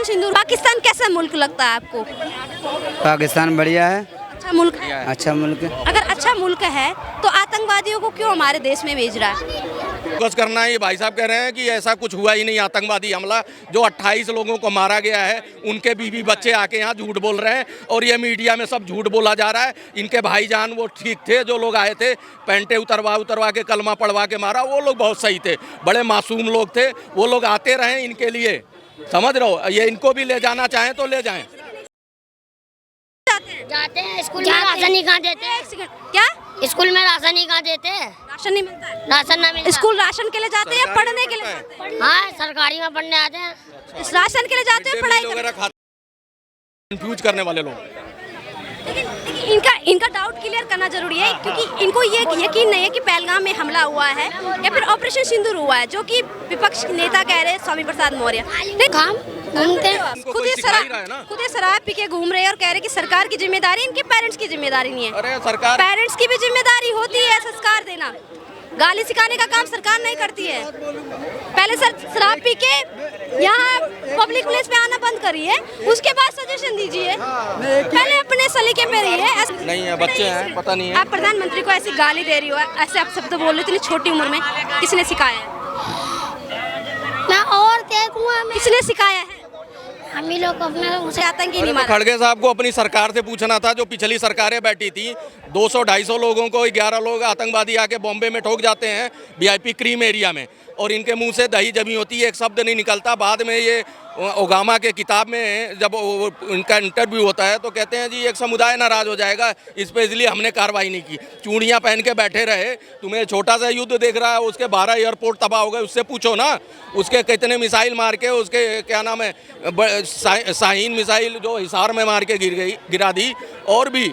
Operation सिंदूर, पाकिस्तान कैसा मुल्क लगता है आपको? पाकिस्तान बढ़िया है, अच्छा मुल्क है। अच्छा मुल्क है। अगर अच्छा मुल्क है तो आतंकवादियों को क्यों हमारे देश में भेज रहा है? फोकस करना है। ये भाई साहब कह रहे हैं कि ऐसा कुछ हुआ ही नहीं आतंकवादी हमला। जो 28 लोगों को मारा गया है उनके बीवी बच्चे आके यहाँ झूठ बोल रहे हैं और ये मीडिया में सब झूठ बोला जा रहा है। इनके भाईजान वो ठीक थे, जो लोग आए थे पैंटे उतरवा के कलमा पढ़वा के मारा, वो लोग बहुत सही थे, बड़े मासूम लोग थे। वो लोग आते रहे इनके लिए, समझ रहे हो। ये इनको भी ले जाना चाहें तो ले जाएं। जाते हैं स्कूल में, राशन नहीं कहाँ देते हैं? क्या स्कूल में राशन नहीं कहाँ देते हैं? राशन नहीं मिलता है? राशन ना मिलता। स्कूल राशन के लिए जाते हैं, पढ़ने के लिए जाते हैं? हाँ, सरकारी में पढ़ने आते हैं। इस राशन के लिए जाते हैं, पढ़ाई के लिए? कंफ्यूज करने वाले लोग। लेकिन इनका डाउट क्लियर करना जरूरी है, क्योंकि इनको ये यकीन नहीं है कि पहलगाम में हमला हुआ है या फिर ऑपरेशन सिंदूर हुआ है, जो कि विपक्ष नेता कह रहे हैं स्वामी प्रसाद मौर्य। काम घूमते हैं, खुद ही शराब पी के घूम रहे हैं और कह रहे हैं कि सरकार की जिम्मेदारी, इनके पेरेंट्स की जिम्मेदारी नहीं है। अरे सरकार, पेरेंट्स की भी जिम्मेदारी होती है संस्कार देना, गाली सिखाने का काम सरकार नहीं करती है। पहले शराब पी के यहाँ पब्लिक प्लेस पे आना बंद करिए, उसके बाद सजेशन दीजिए, पहले अपने सलीके पे रहिए। नहीं है, बच्चे हैं, पता नहीं है। आप प्रधानमंत्री को ऐसी गाली दे रही हो, ऐसे आप शब्द बोल रहे हो इतनी छोटी उम्र में, किसने सिखाया है? मैं और देखूंगा, किसने सिखाया है? हम ही लोग अपने उसे आतंकी नहीं मारा। खड़गे साहब को अपनी सरकार से पूछना था, जो पिछली सरकारें बैठी थी। 200-250 लोगों को 11 लोग आतंकवादी आके बॉम्बे में ठोक जाते हैं VIP क्रीम एरिया में, और इनके मुंह से दही जमी होती है, एक शब्द नहीं निकलता। बाद में ये ओबामा के किताब में जब इनका इंटरव्यू होता है तो कहते हैं जी एक समुदाय नाराज हो जाएगा इस पे, इसलिए हमने कार्रवाई नहीं की। चूड़ियाँ पहन के बैठे रहे। तुम्हें छोटा सा युद्ध देख रहा है, उसके 12 एयरपोर्ट तबाह हो गए, उससे पूछो ना। उसके कितने मिसाइल मार के, उसके क्या नाम है, शाहीन मिसाइल जो हिसार में मार के गिरा दी। और भी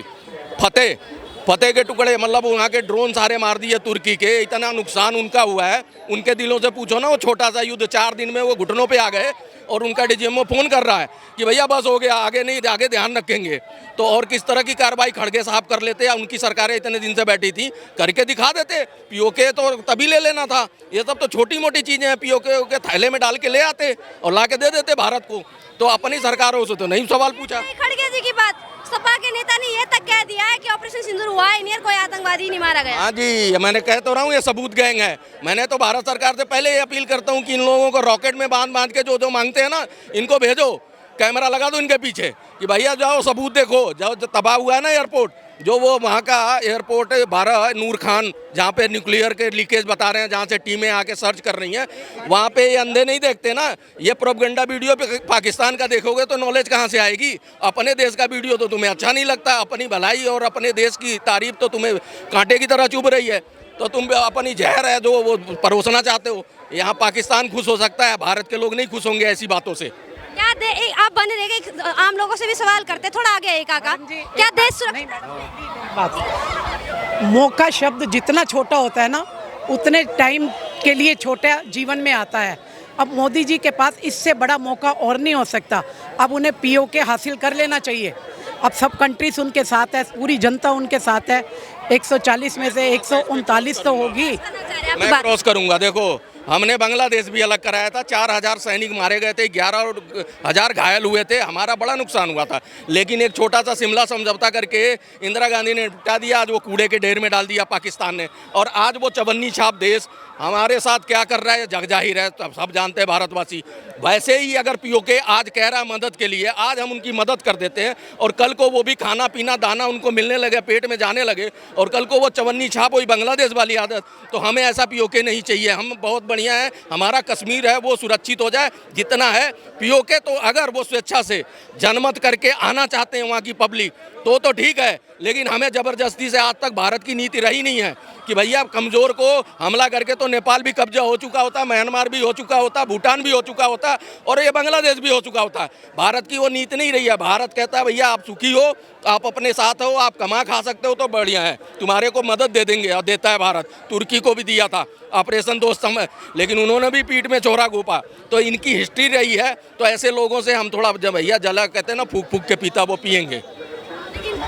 फतेह के टुकड़े, मतलब वहाँ के ड्रोन सारे मार दिए तुर्की के। इतना नुकसान उनका हुआ है, उनके दिलों से पूछो ना। वो छोटा सा युद्ध 4 दिन में वो घुटनों पे आ गए, और उनका DGMO फोन कर रहा है कि भैया बस हो गया, आगे नहीं, आगे ध्यान रखेंगे। तो और किस तरह की कार्रवाई खड़गे साहब कर लेते हैं? उनकी सरकारें इतने दिन से बैठी थी, करके दिखा देते। POK तो तभी ले लेना था। ये सब तो छोटी मोटी चीज़ें हैं, POK के थैले में डाल के ले आते और ला के दे देते भारत को। तो अपनी सरकारों से तो नहीं सवाल पूछा। खड़गे जी की बात, सपा के नेता ने ये तक कह दिया है कि ऑपरेशन सिंदूर हुआ ही नहीं और कोई आतंकवादी नहीं मारा गया। हाँ जी, मैंने कह तो रहा हूँ ये सबूत गैंग है। मैंने तो भारत सरकार से पहले ये अपील करता हूँ कि इन लोगों को रॉकेट में बांध के जो मांगते हैं ना, इनको भेजो, कैमरा लगा दो इनके पीछे कि भैया जाओ सबूत देखो। जो तबाह हुआ है ना एयरपोर्ट, जो वो वहाँ का एयरपोर्ट 12 नूर खान, जहाँ पे न्यूक्लियर के लीकेज बता रहे हैं, जहाँ से टीमें आके सर्च कर रही हैं, वहाँ पे ये अंधे नहीं देखते ना। ये प्रोपगेंडा वीडियो पे पाकिस्तान का देखोगे तो नॉलेज कहाँ से आएगी? अपने देश का वीडियो तो तुम्हें अच्छा नहीं लगता। अपनी भलाई और अपने देश की तारीफ तो तुम्हें कांटे की तरह चुभ रही है, तो तुम अपनी जहर है जो वो परोसना चाहते हो। यहाँ पाकिस्तान खुश हो सकता है, भारत के लोग नहीं खुश होंगे ऐसी बातों से। क्या आप बने रहेंगे? आम लोगों से भी सवाल करते, थोड़ा आगे एक आका, क्या देश मौका शब्द जितना छोटा होता है ना, उतने टाइम के लिए छोटा जीवन में आता है। अब मोदी जी के पास इससे बड़ा मौका और नहीं हो सकता। अब उन्हें POK हासिल कर लेना चाहिए। अब सब कंट्रीज उनके साथ है, पूरी जनता उनके साथ है। 140 में से 139 तो होगी। मैं क्रॉस करूंगा। देखो, हमने बांग्लादेश भी अलग कराया था, 4000 सैनिक मारे गए थे, 11,000 घायल हुए थे, हमारा बड़ा नुकसान हुआ था। लेकिन एक छोटा सा शिमला समझौता करके इंदिरा गांधी ने निपटा दिया। आज वो कूड़े के ढेर में डाल दिया पाकिस्तान ने। और आज वो चवन्नी छाप देश हमारे साथ क्या कर रहा है जग जाहिर है, तो सब जानते हैं भारतवासी। वैसे ही अगर POK आज कह रहा है मदद के लिए, आज हम उनकी मदद कर देते हैं, और कल को वो भी खाना पीना दाना उनको मिलने लगे, पेट में जाने लगे, और कल को वो चवन्नी छाप वही बांग्लादेश वाली आदत, तो हमें ऐसा POK नहीं चाहिए। हम बहुत बढ़िया है, हमारा कश्मीर है वो सुरक्षित हो जाए जितना है। POK तो अगर वो स्वेच्छा से जनमत करके आना चाहते हैं वहाँ की पब्लिक, तो ठीक है। लेकिन हमें ज़बरदस्ती से आज तक भारत की नीति रही नहीं है कि भैया कमज़ोर को हमला करके, तो नेपाल भी कब्जा हो चुका होता, म्यांमार भी हो चुका होता, भूटान भी हो चुका होता, और ये बांग्लादेश भी हो चुका होता। भारत की वो नीति नहीं रही है। भारत कहता है भैया आप सुखी हो, आप अपने साथ हो, आप कमा खा सकते हो तो बढ़िया है, तुम्हारे को मदद दे देंगे। और देता है भारत, तुर्की को भी दिया था ऑपरेशन दोस्त समय, लेकिन उन्होंने भी पीठ में छोरा घोपा। तो इनकी हिस्ट्री रही है। तो ऐसे लोगों से हम थोड़ा, जब भैया जला कहते हैं ना, फूक फूक के पीता वो पियेंगे।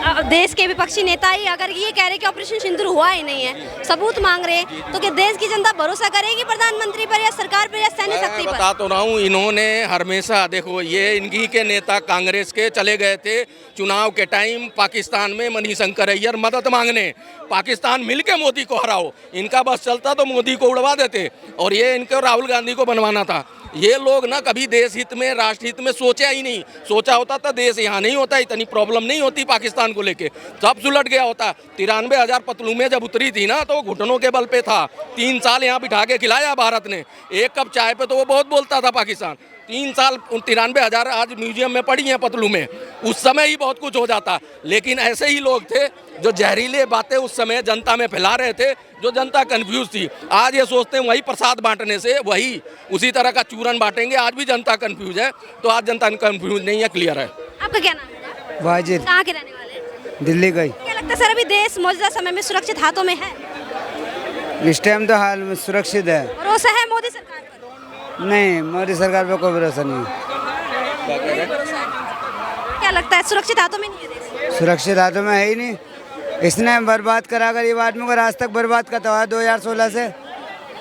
देश के विपक्षी नेता ही अगर ये कह रहे कि ऑपरेशन सिंदूर हुआ ही नहीं है, सबूत मांग रहे हैं, तो क्या देश की जनता भरोसा करेगी प्रधानमंत्री पर या सरकार पर या सैन्य शक्ति पर? बता तो रहा हूँ, इन्होंने हमेशा देखो, ये इन्हीं के नेता कांग्रेस के चले गए थे चुनाव के टाइम पाकिस्तान में मणिशंकर अय्यर मदद मांगने, पाकिस्तान मिलके मोदी को हराओ। इनका बस चलता तो मोदी को उड़वा देते, और ये इनको राहुल गांधी को बनवाना था। ये लोग ना कभी देश हित में, राष्ट्र हित में सोचा ही नहीं। सोचा होता तो देश यहाँ नहीं होता, इतनी प्रॉब्लम नहीं होती पाकिस्तान को लेके, सब सुलट गया होता। 93,000 पतलूमें जब उतरी थी ना, तो घुटनों के बल पे था। 3 साल यहाँ बिठा के खिलाया भारत ने, एक कप चाय पे तो वो बहुत बोलता था पाकिस्तान। 3 साल 93,000 आज म्यूजियम में पड़ी हैं पतलूमें, उस समय ही बहुत कुछ हो जाता। लेकिन ऐसे ही लोग थे जो जहरीले बातें उस समय जनता में फैला रहे थे, जो जनता कंफ्यूज थी। आज ये सोचते हैं वही प्रसाद बांटने से वही उसी तरह का चूरन बांटेंगे। आज भी जनता कंफ्यूज है, तो आज जनता कंफ्यूज नहीं है, क्लियर है। आपका क्या नाम है? वाजिद, कहाँ के रहने वाले हैं? दिल्ली का ही। क्या लगता है सर, अभी देश मौजूदा समय में सुरक्षित हाथों में है? इस टाइम तो हाल में सुरक्षित है। भरोसा है मोदी सरकार पर? नहीं, मोदी सरकार पर कोई भरोसा नहीं। क्या लगता है सुरक्षित हाथों में नहीं है देश? सुरक्षित हाथों में है ही नहीं। इसने बर्बाद करा गरीब आदमी को, आज तक बर्बाद करता हुआ 2016 से।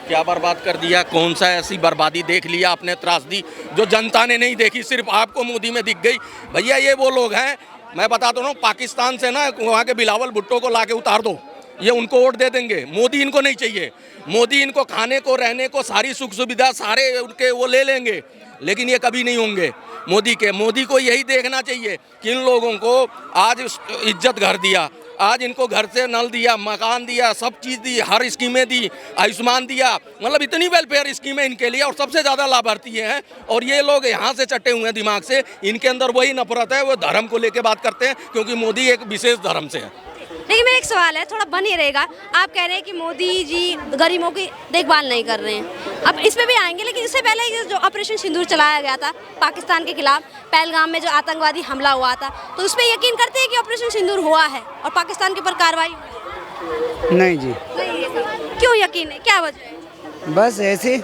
क्या बर्बाद कर दिया? कौन सा ऐसी बर्बादी देख लिया आपने, त्रासदी जो जनता ने नहीं देखी, सिर्फ आपको मोदी में दिख गई? भैया ये वो लोग हैं, मैं बताता हूँ, पाकिस्तान से ना वहाँ के बिलावल भुट्टो को लाके उतार दो, ये उनको वोट दे देंगे। मोदी इनको नहीं चाहिए। मोदी इनको खाने को, रहने को, सारी सुख सुविधा सारे उनके वो ले लेंगे, लेकिन ये कभी नहीं होंगे मोदी के। मोदी को यही देखना चाहिए कि इन लोगों को आज इज्जत घर दिया, आज इनको घर से नल दिया, मकान दिया, सब चीज़ दी, हर स्कीमें दी, आयुष्मान दिया, मतलब इतनी वेलफेयर स्कीमें इनके लिए, और सबसे ज़्यादा लाभार्थी ये हैं। और ये लोग यहाँ से चटे हुए हैं दिमाग से, इनके अंदर वही नफरत है, वो धर्म को लेके बात करते हैं, क्योंकि मोदी एक विशेष धर्म से है। लेकिन मेरा एक सवाल है, थोड़ा बन ही रहेगा। आप कह रहे हैं कि मोदी जी गरीबों की देखभाल नहीं कर रहे हैं, अब इस पे भी आएंगे, लेकिन इससे पहले ये जो ऑपरेशन सिंदूर चलाया गया था पाकिस्तान के खिलाफ, पहलगाम में जो आतंकवादी हमला हुआ था, तो उस पर यकीन करते हैं कि ऑपरेशन सिंदूर हुआ है और पाकिस्तान के ऊपर कार्रवाई हुई? नहीं जी। नहीं है। क्यों यकीन है, क्या वजह है? बस ऐसे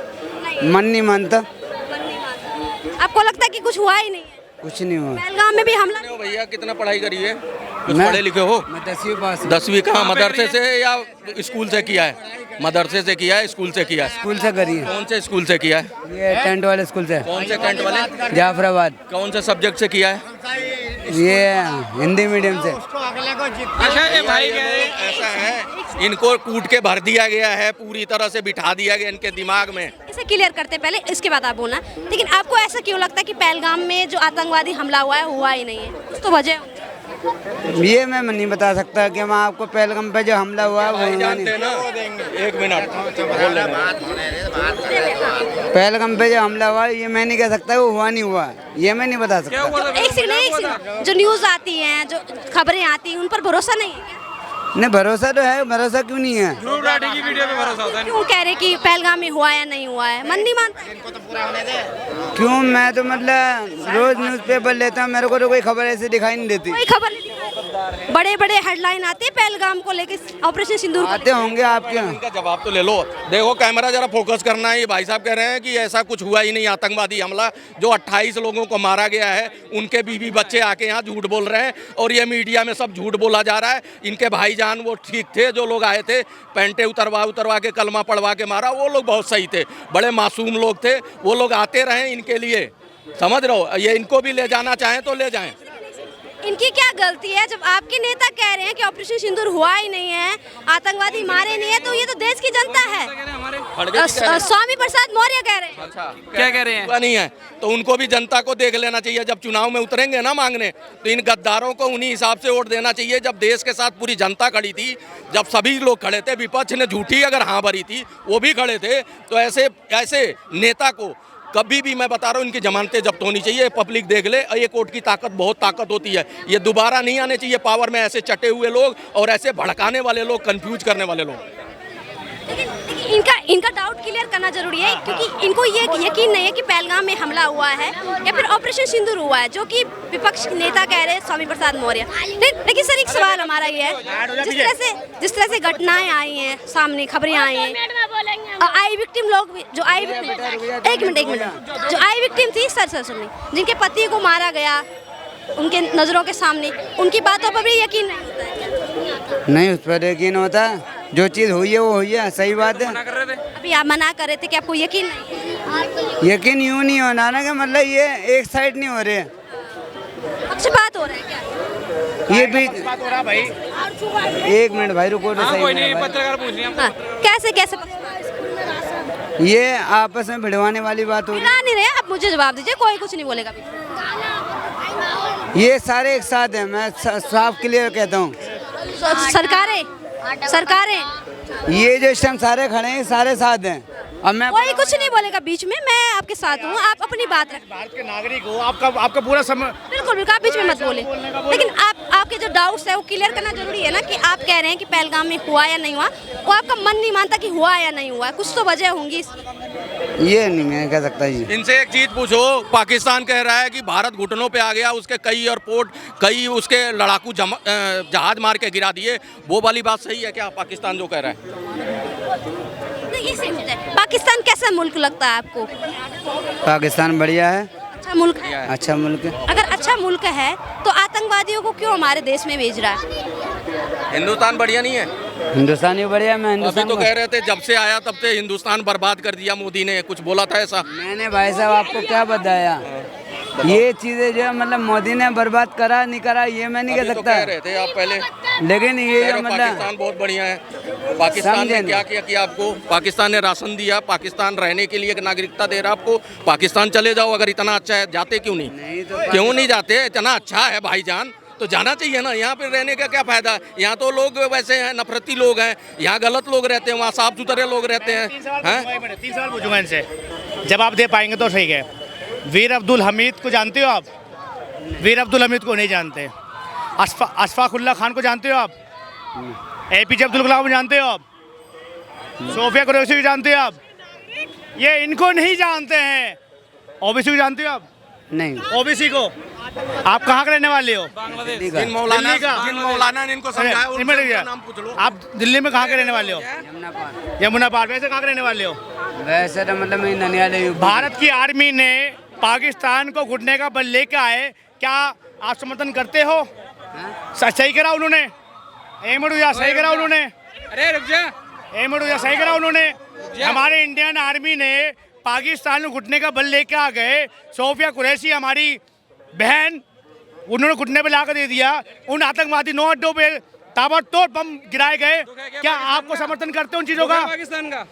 मन नहीं मानता। आपको लगता है कि कुछ हुआ ही नहीं है? कुछ नहीं हुआ। पहलगाम में भी हमला। भैया कितना पढ़ाई करी है? कुछ पढ़े लिखे हो? मैं 10वीं पास। 10वीं कहाँ, मदरसे से या स्कूल से किया है? मदरसे से किया है, स्कूल से किया है? स्कूल से करी है। कौन से स्कूल से किया है? ये टेंट वाले स्कूल से। कौन से टेंट वाले? जाफराबाद। कौन से सब्जेक्ट से किया है? ये हिंदी मीडियम से। ऐसा है, इनको कूट के भर दिया गया है, पूरी तरह से बिठा दिया गया इनके दिमाग में। इसे क्लियर करते पहले, इसके बाद आप बोलना। लेकिन आपको ऐसा क्यों लगता है कि पहलगाम में जो आतंकवादी हमला हुआ है हुआ ही नहीं है? कुछ तो वजह होगी। ये मैं नहीं बता सकता कि मैं आपको पहलगाम पे जो हमला हुआ है वो हुआ जानते हैं ना? 1 मिनट बोल लेना। पहलगाम पे जो हमला हुआ है ये मैं नहीं कह सकता वो हुआ नहीं हुआ, ये मैं नहीं बता सकता। एक सेकंड, जो न्यूज़ आती हैं, जो खबरें आती हैं, उन पर भरोसा नहीं है क्या? नहीं, भरोसा तो है, भरोसा क्यों नहीं है? क्यों कह रहे कि पहलगाम में हुआ या नहीं हुआ है? मन नहीं मानता? क्यों? मैं तो मतलब रोज न्यूज़पेपर लेता हूँ, मेरे को तो कोई खबर ऐसे दिखाई नहीं देती। कोई खबर नहीं दिखाई। बड़े बड़े हेडलाइन आते हैं पहलगाम को लेके, ऑपरेशन सिंदूर को आते होंगे आपके। इनका जवाब तो ले लो। देखो कैमरा जरा फोकस करना है। ये भाई साहब कह रहे हैं कि ऐसा कुछ हुआ ही नहीं आतंकवादी हमला। जो 28 लोगों को मारा गया है, उनके बीवी बच्चे आके यहाँ झूठ बोल रहे हैं, और ये मीडिया में सब झूठ बोला जा रहा है। इनके भाईजान वो ठीक थे, जो लोग आए थे पेंटे उतरवा के कलमा पढ़वा के मारा, वो लोग बहुत सही थे, बड़े मासूम लोग थे। वो लोग आते रहे इनके लिए, समझ रहे हो? ये इनको भी ले जाना चाहें तो ले जाएं। इनकी क्या गलती है? जब आपके नेता कह रहे हैं कि ऑपरेशन सिंदूर हुआ ही नहीं है, आतंकवादी मारे नहीं है, तो ये तो देश की जनता है। स्वामी प्रसाद मौर्य कह रहे हैं। अच्छा, क्या कह रहे हैं? नहीं है तो उनको भी जनता को देख लेना चाहिए। जब चुनाव में उतरेंगे ना मांगने, तो इन गद्दारों को उन्हीं हिसाब से वोट देना चाहिए। जब देश के साथ पूरी जनता खड़ी थी, जब सभी लोग खड़े थे, विपक्ष ने झूठी अगर हाँ भरी थी, वो भी खड़े थे, तो ऐसे नेता को कभी भी, मैं बता रहा हूँ, इनकी जमानतें जब्त होनी चाहिए। पब्लिक देख ले, ये कोर्ट की ताकत बहुत ताकत होती है। ये दोबारा नहीं आने चाहिए पावर में ऐसे चटे हुए लोग और ऐसे भड़काने वाले लोग, कंफ्यूज करने वाले लोग। लेकिन इनका डाउट क्लियर करना जरूरी है, क्योंकि इनको ये यकीन नहीं है कि पहलगाम में हमला हुआ है या फिर ऑपरेशन सिंदूर हुआ है, जो कि विपक्ष नेता कह रहे हैं स्वामी प्रसाद मौर्य। लेकिन सर एक सवाल हमारा ये है, जिस तरह से घटनाएं आई हैं, सामने खबरें आई हैं, आई विक्टिम लोग, जो आई विक्टिम, एक मिनट, जो आई विक्टिम थी, सर सुनिए, जिनके पति को मारा गया, उनके नज़रों के सामने, उनकी बातों पर भी यकीन नहीं होता है। नहीं उस पर यकीन होता, जो चीज़ हुई है वो हुई है, सही बात है। अभी आप मना कर रहे थे कि आपको यकीन नहीं है। यकीन यूँ नहीं होना ना कि मतलब ये एक साइड नहीं हो रहे, पक्षपात हो रहा है क्या? ये भी बात हो रहा भाई। एक मिनट भाई रुको तो सही कोई मेरा नहीं, भाई। पत्रकार पूछ लिया। हाँ, कैसे कैसे ये आपस में भिड़वाने वाली बात हो रही नहीं रहे, आप मुझे जवाब दीजिए, कोई कुछ नहीं बोलेगा अभी। है। ये सारे एक साथ हैं, मैं साफ क्लियर कहता हूँ। सरकारें ये जो इस टाइम सारे खड़े हैं सारे साथ हैं। अब मैं कोई कुछ नहीं बोलेगा बीच में, मैं आपके साथ हूँ, आप अपनी बात रखें। भारत के नागरिक हो, आपका पूरा समय बिल्कुल बिल्कुल, आप बीच में मत बोले। लेकिन आपके जो डाउट्स है वो क्लियर करना जरूरी है ना, कि आप कह रहे हैं कि पहलगाम में हुआ या नहीं हुआ, वो आपका मन नहीं मानता कि हुआ या नहीं हुआ, कुछ तो वजह होंगी। ये नहीं मैं कह सकता जी। इनसे एक चीज पूछो, पाकिस्तान कह रहा है कि भारत घुटनों पे आ गया, उसके कई एयरपोर्ट, कई उसके लड़ाकू जहाज मार के गिरा दिए, वो वाली बात सही है क्या पाकिस्तान जो कह रहा है? ये सही मुद्दा है। पाकिस्तान कैसा मुल्क लगता है आपको? पाकिस्तान बढ़िया है, अच्छा मुल्क है। अच्छा मुल्क है। अगर अच्छा मुल्क है तो आतंकवादियों को क्यों हमारे देश में भेज रहा है? हिंदुस्तान बढ़िया नहीं है? हिंदुस्तान ही बढ़िया है। मैं अभी हिंदुस्तान तो कह रहे थे जब से आया तब से हिंदुस्तान बर्बाद कर दिया मोदी ने, कुछ बोला था ऐसा? मैंने भाई साहब आपको क्या बताया, ये चीजें जो है मतलब मोदी ने बर्बाद करा नहीं करा ये मैं नहीं कह अभी तो सकता। कह रहे थे आप पहले, लेकिन ये कह जो रहे मतलब पाकिस्तान बहुत बढ़िया है। पाकिस्तान ने समझे क्या किया कि आपको पाकिस्तान ने राशन दिया, पाकिस्तान रहने के लिए एक नागरिकता दे रहा आपको, पाकिस्तान चले जाओ अगर इतना अच्छा है, जाते क्यों नहीं? क्यों नहीं जाते? इतना अच्छा है भाईजान तो जाना चाहिए ना। यहाँ पे रहने का क्या फायदा है? यहाँ तो लोग वैसे हैं, नफरती लोग हैं, यहाँ गलत लोग रहते हैं, वहाँ साफ सुथरे लोग रहते हैं। 3 सवाल पूछूंगा इनसे, जवाब दे पाएंगे तो सही है। वीर अब्दुल हमीद को जानते हो आप? वीर अब्दुल हमीद को नहीं जानते। अशफाकुल्ला खान को जानते हो आप? APJ अब्दुल कलाम को जानते हो आप? सोफिया कुरैशी को जानते हो आप? ये इनको नहीं जानते हैं। OBC को जानते हो आप? नहीं। OBC को आप कहाँ के रहने वाले हो? जिन मौलाना ने इनको समझाया उनका नाम पूछ लो। आप दिल्ली में कहाँ के रहने वाले हो? यमुना पार। वैसे कहाँ के रहने वाले हो? वैसे तो मतलब मैं ननियाल भारत की आर्मी ने पाकिस्तान को घुटने का बल लेकर आए, क्या आप समर्थन करते हो? सही करा उन्होंने? सही करा उन्होंने? अरे रुक जा। सही करा उन्होंने? हमारे इंडियन आर्मी ने पाकिस्तान को घुटने का बल लेकर आ गए। सोफिया कुरैशी हमारी बहन, उन्होंने घुटने पे लाकर दे दिया। उन आतंकवादी 9 अड्डों पे ताबड़तोड़ बम गिराए गए। क्या आपको समर्थन करते हो उन चीजों का? पाकिस्तान का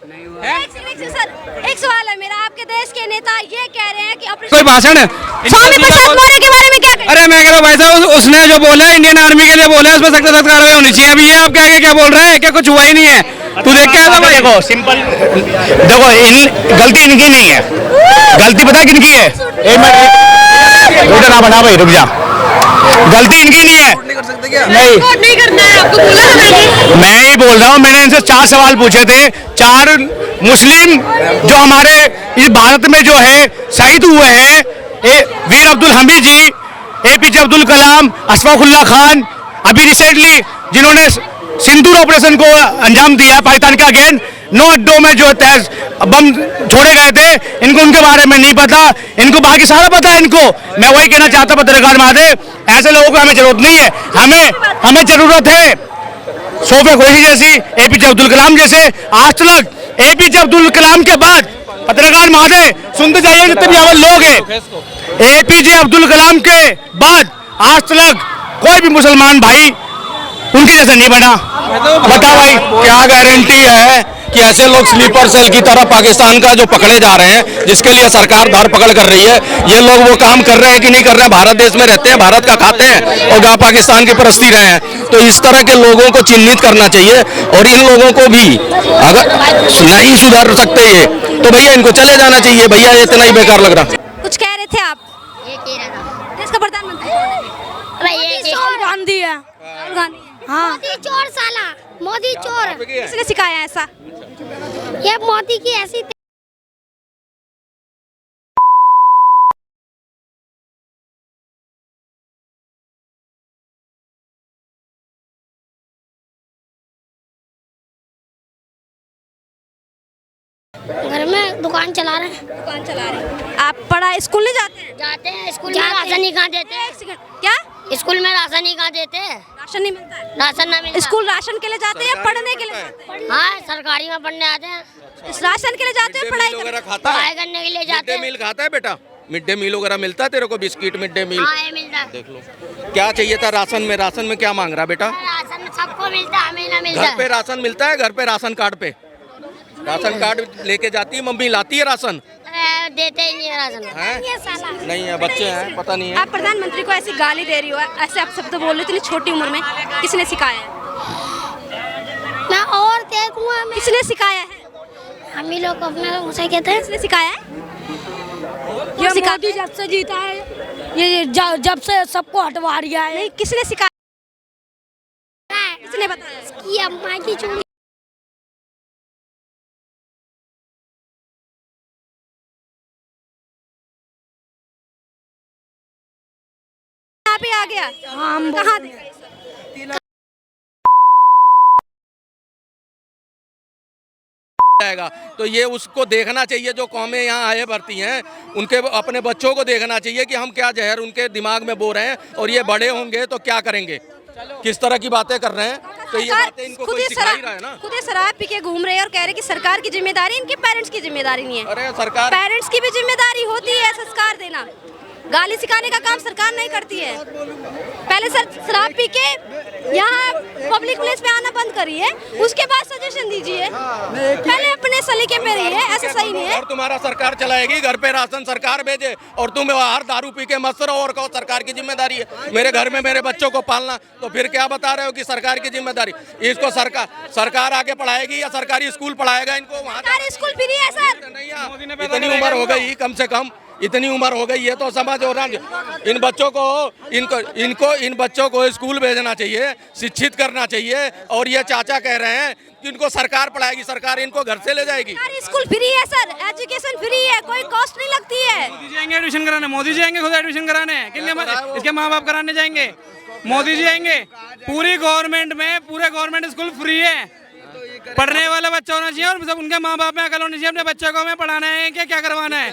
सर एक सवाल है मेरा, आपके देश के नेता ये कह रहे हैं कि कोई भाषण है? स्वामी प्रसाद मौर्य के बारे में क्या कहें? अरे मैं कह रहा हूँ भाई साहब, उसने जो बोला इंडियन आर्मी के लिए बोला, उस पर सख्त सख्त कार्रवाई होनी चाहिए। अभी ये आप क्या बोल रहे हैं? क्या कुछ हुआ ही नहीं है? तू देख के आया भाई। देखो सिंपल, देखो गलती इनकी नहीं है, गलती पता है किनकी है? एक मिनट रुक जा भाई, रुक जा। गलती इनकी नहीं है। नहीं करना है आपको, बोला था मैंने। मैं ही बोल रहा हूँ, मैंने इनसे 4 सवाल पूछे थे। 4 मुस्लिम जो हमारे इस भारत में जो है शहीद हुए हैं, वीर अब्दुल हमीद जी, APJ अब्दुल कलाम, अशफाकुल्ला खान, अभी रिसेंटली जिन्होंने सिंदूर ऑपरेशन को अंजाम दिया पाकिस्तान के अगेंस्ट, 9 अड्डों में जो बम छोड़े गए थे, इनको उनके बारे में नहीं पता। इनको बाकी सारा पता है इनको। मैं वही कहना चाहता पत्रकार महोदय, ऐसे लोगों को हमें जरूरत नहीं है। हमें जरूरत है सोफिया कुरैशी जैसी, APJ अब्दुल कलाम जैसे। आज तक APJ अब्दुल कलाम के बाद, पत्रकार महोदय सुनते जाइए जितने भी यहाँ लोग हैं, APJ अब्दुल कलाम के बाद आज तक कोई भी मुसलमान भाई उनके जैसा नहीं बना। बता भाई, क्या गारंटी है कि ऐसे लोग स्लीपर सेल की तरह पाकिस्तान का जो पकड़े जा रहे हैं, जिसके लिए सरकार धर पकड़ कर रही है, ये लोग वो काम कर रहे हैं कि नहीं कर रहे हैं? भारत देश में रहते हैं, भारत का खाते हैं और गाँव पाकिस्तान की परस्ती रहे हैं। तो इस तरह के लोगों को चिन्हित करना चाहिए और इन लोगों को भी अगर नहीं सुधार सकते ये, तो भैया इनको चले जाना चाहिए। भैया इतना ही बेकार लग रहा। कुछ कह रहे थे आप? ये कह रहा था देश का प्रधानमंत्री कौन है? राहुल गांधी है। राहुल गांधी है। हाँ, मोदी चोर साला, मोदी चोर। किसने सिखाया ऐसा? ये मोदी की ऐसी घर में दुकान चला रहे हैं। दुकान चला रहे हैं। आप पढ़ा स्कूल नहीं जाते हैं? जाते हैं स्कूल में, राशन ही कहाँ देते हैं? एक सेकंड, क्या स्कूल में राशन ही कहाँ देते हैं? राशन नहीं मिलता है? राशन ना मिलता। स्कूल राशन के लिए जाते हैं या पढ़ने के लिए जाते हैं? हाँ, सरकारी में पढ़ने आते हैं, इस राशन के लिए जाते हैं, पढ़ाई वगैरह करने? खाता पढ़ाई है? करने के लिए मिड जाते डे हैं। मील खाता है बेटा? मिड डे मील वगैरह मिलता है तेरे को? बिस्किट मिड डे मील हाँ, ये मिलता है। देख लो। क्या चाहिए था राशन में? राशन में क्या मांग रहा बेटा? राशन सबको मिलता है, हमें ना मिलता घर पे है। राशन मिलता है? घर पे राशन कार्ड पे राशन कार्ड लेके जाती है मम्मी, लाती है राशन? देते ही नहीं है राशन। हैं? ये साला। नहीं है, बच्चे हैं, पता नहीं है। आप प्रधानमंत्री को ऐसी गाली दे रही हो, ऐसे आप सब तो बोल रहे हो, इतनी छोटी उम्र में किसने सिखाया है? मैं और देखूंगा मैं। किसने सिखाया है? हम ही लोग अपना उसे कहते हैं। किसने सिखाया है? ये सिखा- मोदी जब से जीता है, ये जब से सबको हटवा दिया है। नहीं, किसने सिखाया? किसने बताया? कि अम्मा की चूड़ी। यहाँ पे आ गया। कहाँ थे? जाएगा तो ये उसको देखना चाहिए, जो कौमें यहाँ आए भरती हैं उनके अपने बच्चों को देखना चाहिए कि हम क्या जहर उनके दिमाग में बो रहे हैं और ये बड़े होंगे तो क्या करेंगे, किस तरह की बातें कर रहे हैं। तो ये बातें इनको कोई सिखा ही रहा है ना। खुद ही शराब पी के घूम रहे हैं और कह रहे हैं कि सरकार की जिम्मेदारी, इनके पेरेंट्स की जिम्मेदारी नहीं है। अरे सरकार पेरेंट्स की भी जिम्मेदारी होती है संस्कार देना। गाली सिखाने का काम सरकार नहीं करती है। पहले शराब पी के यहाँ पब्लिक प्लेस पे आना बंद करिए, उसके बाद सजेशन दीजिए। पहले अपने सलीके पे रहिए, ऐसा सही नहीं है। और तुम्हारा सरकार चलाएगी, घर पे राशन सरकार भेजे और तुम बाहर दारू पी के मस्त रहो और कहो सरकार की जिम्मेदारी है मेरे घर में मेरे बच्चों को पालना। तो फिर क्या बता रहे हो कि सरकार की जिम्मेदारी? इसको सरकार आगे पढ़ाएगी या सरकारी स्कूल पढ़ाएगा इनको? वहाँ सरकारी स्कूल फ्री है सर। नहीं यार, इतनी उम्र हो गई, कम से कम इतनी उम्र हो गई है तो समझ हो रहा। इन बच्चों को इन बच्चों को स्कूल भेजना चाहिए, शिक्षित करना चाहिए। और ये चाचा कह रहे हैं कि इनको सरकार पढ़ाएगी, सरकार इनको घर से ले जाएगी। सरकारी स्कूल फ्री है सर, एजुकेशन फ्री है, कोई कॉस्ट नहीं लगती है। मोदी जी आएंगे एडमिशन कराने, मोदी जी आएंगे खुद एडमिशन कराने, इसके माँ बाप कराने जाएंगे, मोदी जी आएंगे। पूरी गवर्नमेंट में पूरे गवर्नमेंट स्कूल फ्री है, पढ़ने वाला बच्चा होना चाहिए और सब उनके माँ बाप में अकल होनी चाहिए अपने बच्चों को हमें पढ़ाना है कि क्या करवाना है।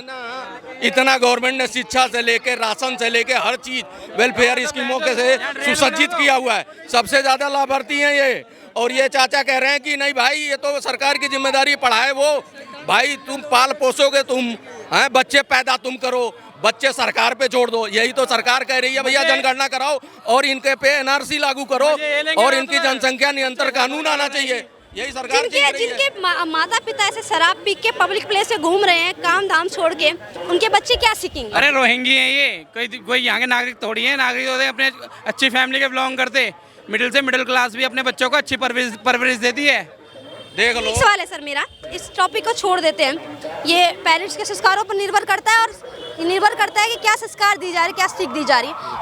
इतना गवर्नमेंट ने शिक्षा से लेके राशन से लेके हर चीज वेलफेयर स्कीमों के से सुसज्जित किया हुआ है। सबसे ज्यादा लाभार्थी हैं ये। और ये चाचा कह रहे हैं कि नहीं भाई ये तो सरकार की जिम्मेदारी, पढ़ाए वो। भाई तुम पाल पोसोगे, तुम हैं, बच्चे पैदा तुम करो, बच्चे सरकार पे छोड़ दो। यही तो सरकार कह रही है भैया जनगणना कराओ और इनके पे एनआरसी लागू करो और इनकी जनसंख्या नियंत्रण कानून आना चाहिए। यही सरकार जिनके माता पिता ऐसे शराब पी के पब्लिक प्लेस से घूम रहे हैं, काम धाम छोड़ के, उनके बच्चे क्या सीखेंगे? अरे रोहिंगी है ये, कोई यहाँ के नागरिक थोड़ी है। नागरिक होते अपने अच्छी फैमिली के बिलोंग करते, मिडिल से मिडिल क्लास भी अपने बच्चों को अच्छी परवरिश देती है। देख लो। एक सवाल है सर मेरा, इस टॉपिक को छोड़ देते हैं। ये पेरेंट्स के संस्कारों पर निर्भर करता है और निर्भर करता है कि क्या संस्कार दी जा रही है, क्या सीख दी जा रही है। लेकिन